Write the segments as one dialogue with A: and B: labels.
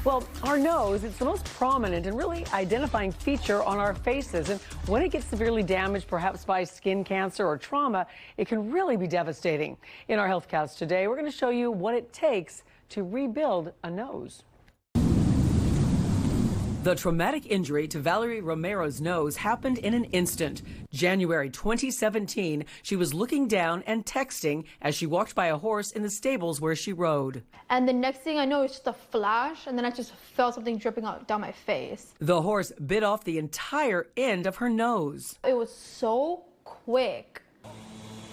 A: Well, our nose, it's the most prominent and really identifying feature on our faces. And when it gets severely damaged, perhaps by skin cancer or trauma, it can really be devastating. In our HealthCast today, we're going to show you what it takes to rebuild a nose. The traumatic injury to Valerie Romero's nose happened in an instant. January 2017, she was looking down and texting as she walked by a horse in the stables where she rode.
B: And the next thing I know, it's just a flash, and then I just felt something dripping out down my face.
A: The horse bit off the entire end of her nose.
B: It was so quick.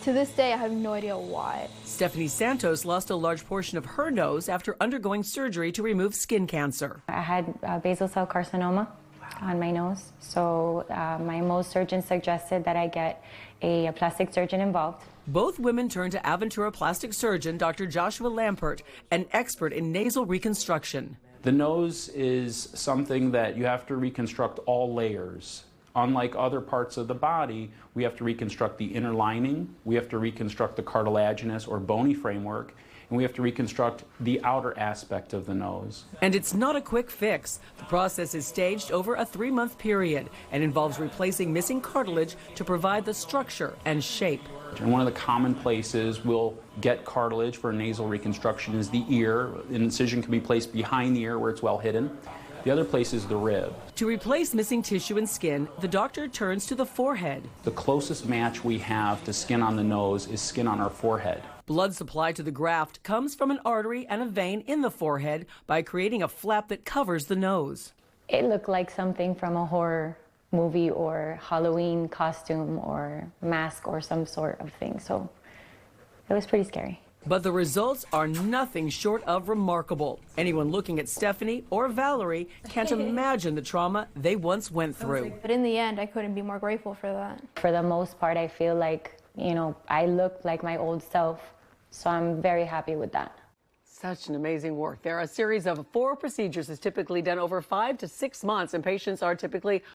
B: To this day, I have no idea why.
A: Stephanie Santos lost a large portion of her nose after undergoing surgery to remove skin cancer.
C: I had basal cell carcinoma on my nose, so my Mohs surgeon suggested that I get a plastic surgeon involved.
A: Both women turned to Aventura plastic surgeon Dr. Joshua Lampert, an expert in nasal reconstruction.
D: The nose is something that you have to reconstruct all layers. Unlike other parts of the body, we have to reconstruct the inner lining, we have to reconstruct the cartilaginous or bony framework, and we have to reconstruct the outer aspect of the nose.
A: And it's not a quick fix. The process is staged over a 3-month period and involves replacing missing cartilage to provide the structure and shape.
D: And one of the common places we'll get cartilage for nasal reconstruction is the ear. An incision can be placed behind the ear where it's well hidden. The other place is the rib.
A: To replace missing tissue and skin, the doctor turns to the forehead.
D: The closest match we have to skin on the nose is skin on our forehead.
A: Blood supply to the graft comes from an artery and a vein in the forehead by creating a flap that covers the nose.
C: It looked like something from a horror movie or Halloween costume or mask or some sort of thing, so it was pretty scary.
A: But the results are nothing short of remarkable. Anyone looking at Stephanie or Valerie can't imagine the trauma they once went through.
B: But in the end, I couldn't be more grateful for that.
C: For the most part, I feel like, I looked like my old self, so I'm very happy with that.
A: Such an amazing work. There are a series of 4 procedures is typically done over 5 to 6 months, and patients are typically